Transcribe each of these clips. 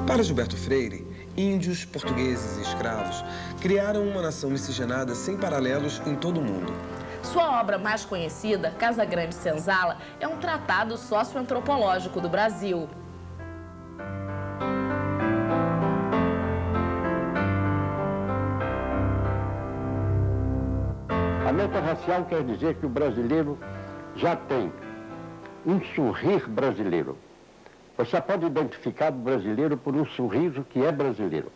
Para Gilberto Freire, índios, portugueses e escravos criaram uma nação miscigenada sem paralelos em todo o mundo. Sua obra mais conhecida, Casagrande Senzala, é um tratado socioantropológico do Brasil. A meta racial quer dizer que o brasileiro já tem um sorrir brasileiro. Você pode identificar o brasileiro por um sorriso que é brasileiro.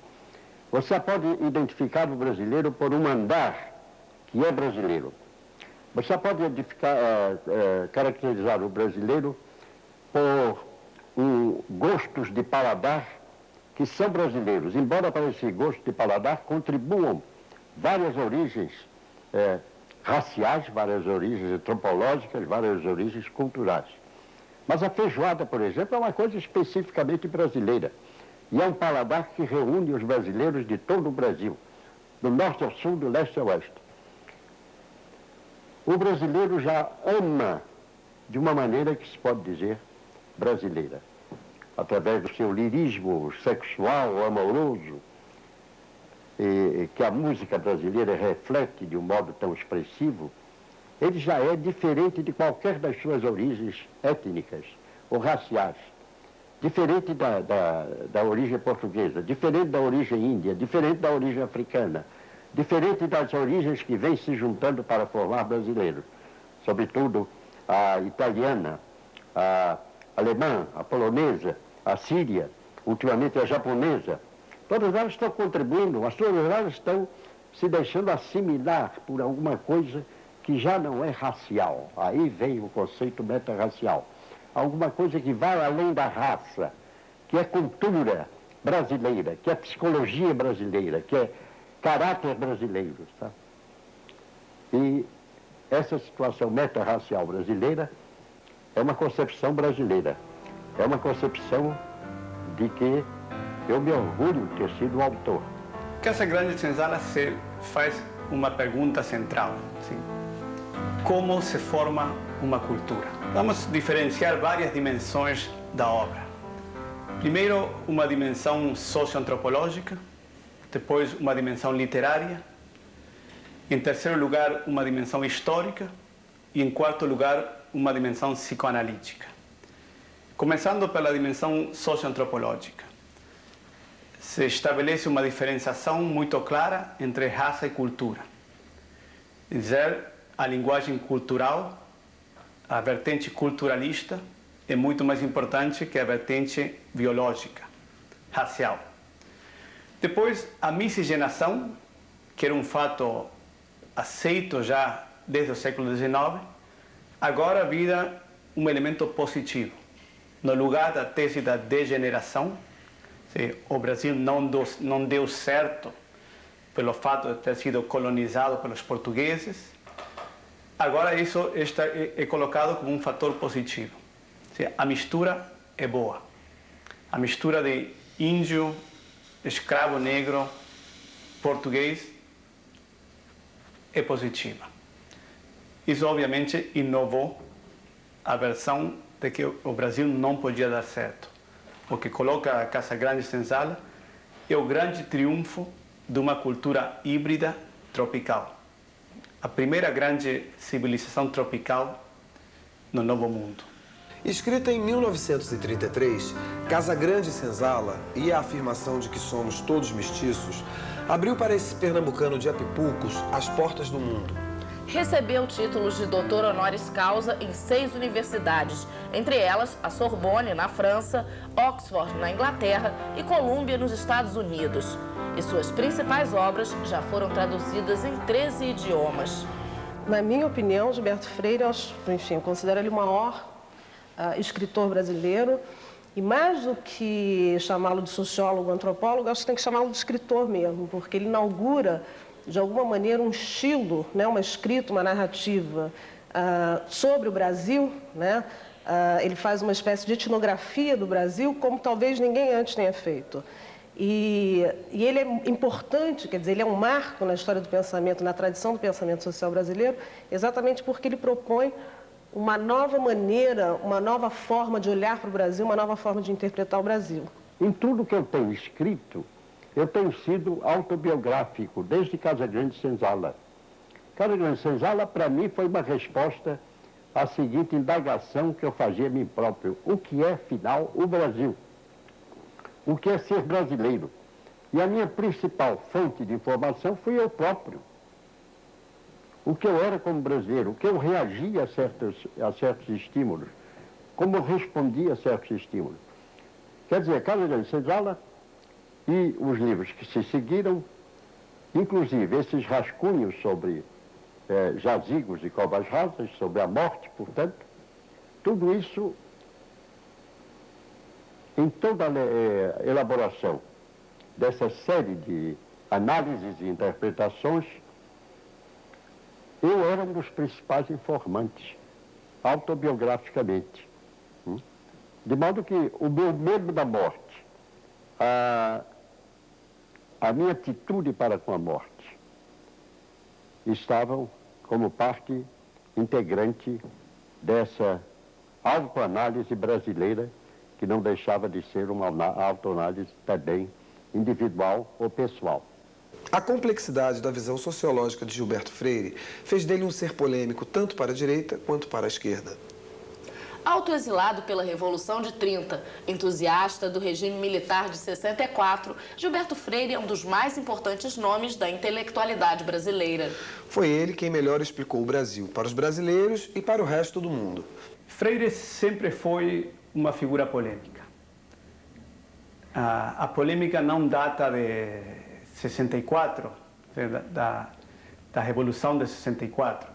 Você pode identificar o brasileiro por um andar que é brasileiro. Você pode caracterizar o brasileiro por gostos de paladar que são brasileiros, embora para esse gosto de paladar contribuam várias origens raciais, várias origens antropológicas, várias origens culturais. Mas a feijoada, por exemplo, é uma coisa especificamente brasileira. E é um paladar que reúne os brasileiros de todo o Brasil, do norte ao sul, do leste ao oeste. O brasileiro já ama de uma maneira que se pode dizer brasileira, através do seu lirismo sexual, amoroso, que a música brasileira reflete de um modo tão expressivo. Ele já é diferente de qualquer das suas origens étnicas ou raciais, diferente da origem portuguesa, diferente da origem índia, diferente da origem africana, diferente das origens que vêm se juntando para formar brasileiros, sobretudo a italiana, a alemã, a polonesa, a síria, ultimamente a japonesa. Todas elas estão contribuindo, mas todas elas estão se deixando assimilar por alguma coisa que já não é racial. Aí vem o conceito meta-racial. Alguma coisa que vai além da raça, que é cultura brasileira, que é psicologia brasileira, que é caráter brasileiro. Tá? E essa situação meta-racial brasileira é uma concepção brasileira. É uma concepção de que eu me orgulho de ter sido o autor. Casagrande Senzala se faz uma pergunta central. Sim. Como se forma uma cultura? Vamos diferenciar várias dimensões da obra. Primeiro, uma dimensão socioantropológica, depois uma dimensão literária, em terceiro lugar, uma dimensão histórica e, em quarto lugar, uma dimensão psicoanalítica. Começando pela dimensão socioantropológica, se estabelece uma diferenciação muito clara entre raça e cultura. Dizer, a linguagem cultural, a vertente culturalista, é muito mais importante que a vertente biológica, racial. Depois, a miscigenação, que era um fato aceito já desde o século XIX, agora vira um elemento positivo. No lugar da tese da degeneração, o Brasil não deu certo pelo fato de ter sido colonizado pelos portugueses, agora isso é colocado como um fator positivo. A mistura é boa. A mistura de índio, escravo negro, português é positiva. Isso obviamente inovou a versão de que o Brasil não podia dar certo. O que coloca a Casagrande Senzala é o grande triunfo de uma cultura híbrida tropical. A primeira grande civilização tropical no Novo Mundo. Escrita em 1933, Casagrande Senzala e a afirmação de que somos todos mestiços abriu para esse pernambucano de Apipucos as portas do mundo. Recebeu títulos de doutor honoris causa em 6 universidades, entre elas a Sorbonne, na França, Oxford, na Inglaterra e Colômbia, nos Estados Unidos. E suas principais obras já foram traduzidas em 13 idiomas. Na minha opinião, Gilberto Freire, enfim, eu considero ele o maior escritor brasileiro. E mais do que chamá-lo de sociólogo, antropólogo, acho que tem que chamá-lo de escritor mesmo, porque ele inaugura, de alguma maneira, um estilo, né, uma escrita, uma narrativa sobre o Brasil, né? Ele faz uma espécie de etnografia do Brasil, como talvez ninguém antes tenha feito. E ele é importante, quer dizer, ele é um marco na história do pensamento, na tradição do pensamento social brasileiro, exatamente porque ele propõe uma nova maneira, uma nova forma de olhar para o Brasil, uma nova forma de interpretar o Brasil. Em tudo que eu tenho escrito, eu tenho sido autobiográfico, desde Casagrande Senzala. Casagrande Senzala, para mim, foi uma resposta à seguinte indagação que eu fazia a mim próprio. O que é, afinal, o Brasil? O que é ser brasileiro? E a minha principal fonte de informação fui eu próprio. O que eu era como brasileiro, o que eu reagia a certos estímulos, como eu respondia a certos estímulos. Quer dizer, Casagrande Senzala e os livros que se seguiram, inclusive esses rascunhos sobre jazigos e covas rasas, sobre a morte, portanto, tudo isso, em toda a elaboração dessa série de análises e interpretações, eu era um dos principais informantes, autobiograficamente. De modo que o meu medo da morte, a minha atitude para com a morte, estavam como parte integrante dessa autoanálise brasileira, que não deixava de ser uma autoanálise também individual ou pessoal. A complexidade da visão sociológica de Gilberto Freire fez dele um ser polêmico tanto para a direita quanto para a esquerda. Autoexilado pela Revolução de 30, entusiasta do regime militar de 64, Gilberto Freire é um dos mais importantes nomes da intelectualidade brasileira. Foi ele quem melhor explicou o Brasil para os brasileiros e para o resto do mundo. Freire sempre foi uma figura polêmica. A polêmica não data de 64, da Revolução de 64.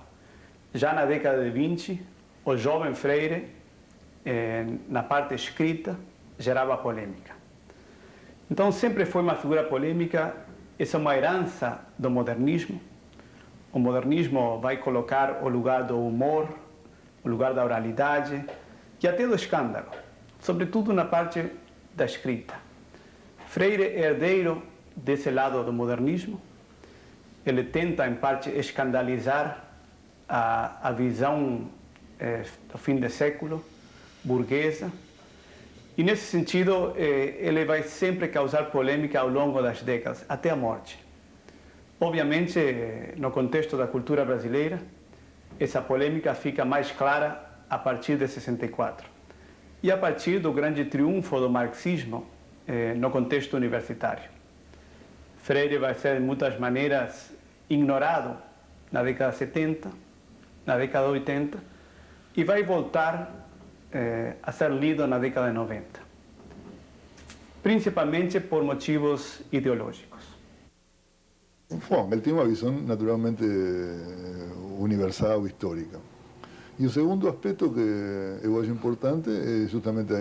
Já na década de 20, o jovem Freire, na parte escrita, gerava polêmica. Então, sempre foi uma figura polêmica. Essa é uma herança do modernismo. O modernismo vai colocar o lugar do humor, o lugar da oralidade e até do escândalo, sobretudo na parte da escrita. Freire é herdeiro desse lado do modernismo. Ele tenta, em parte, escandalizar a visão do fim do século, burguesa. E, nesse sentido, ele vai sempre causar polêmica ao longo das décadas, até a morte. Obviamente, no contexto da cultura brasileira, essa polêmica fica mais clara a partir de 64. E a partir do grande triunfo do marxismo no contexto universitário. Freire vai ser, de muitas maneiras, ignorado na década de 70, na década de 80, e vai voltar a ser lido na década de 90, principalmente por motivos ideológicos. Bom, ele tem uma visão naturalmente universal, histórica. E o segundo aspecto que eu acho importante é justamente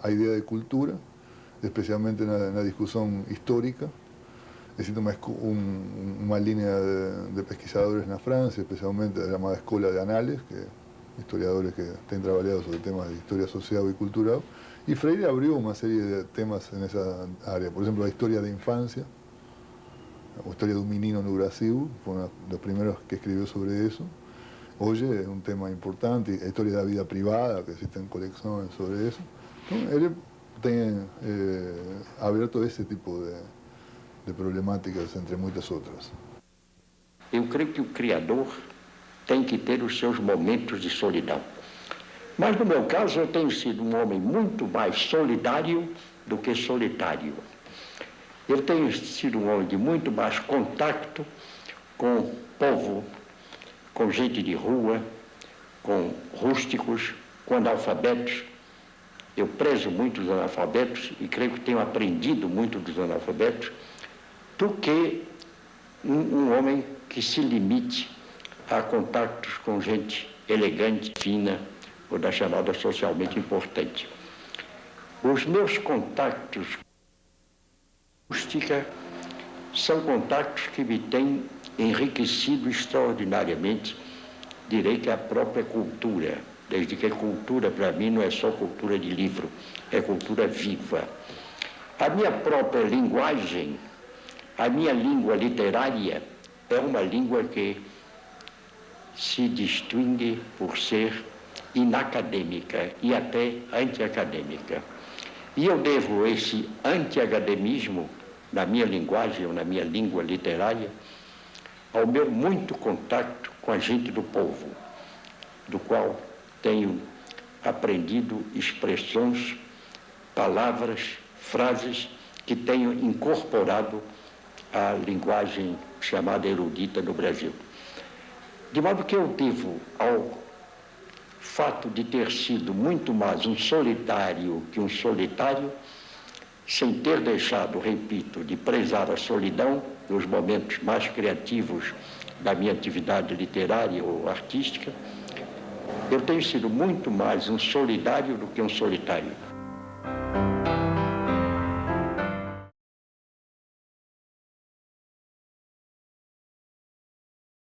a ideia de cultura, especialmente na discussão histórica. Existe uma linha de pesquisadores na França, especialmente a chamada Escola de Anales, que historiadores que têm trabalhado sobre temas de história social e cultural. E Freire abriu uma série de temas nessa área. Por exemplo, a história da infância, a história do menino no Brasil, foi um dos primeiros que escreveu sobre isso. Hoje é um tema importante, a história da vida privada, que existem coleções sobre isso. Então, ele tem aberto esse tipo de problemáticas, entre muitas outras. Eu creio que o Criador tem que ter os seus momentos de solidão. Mas, no meu caso, eu tenho sido um homem muito mais solidário do que solitário. Eu tenho sido um homem de muito mais contato com o povo, com gente de rua, com rústicos, com analfabetos. Eu prezo muito os analfabetos e creio que tenho aprendido muito dos analfabetos, do que um homem que se limite a contatos com gente elegante, fina, ou da chamada socialmente importante. Os meus contatos com a rústica são contatos que me têm enriquecido extraordinariamente, direi que a própria cultura, desde que a cultura para mim não é só cultura de livro, é cultura viva. A minha própria linguagem, a minha língua literária é uma língua que se distingue por ser inacadêmica e até antiacadêmica. E eu devo esse anti-academismo na minha linguagem ou na minha língua literária ao meu muito contato com a gente do povo, do qual tenho aprendido expressões, palavras, frases que tenho incorporado à linguagem chamada erudita no Brasil. De modo que eu devo ao fato de ter sido muito mais um solitário que um solitário, sem ter deixado, repito, de prezar a solidão nos momentos mais criativos da minha atividade literária ou artística, eu tenho sido muito mais um solidário do que um solitário.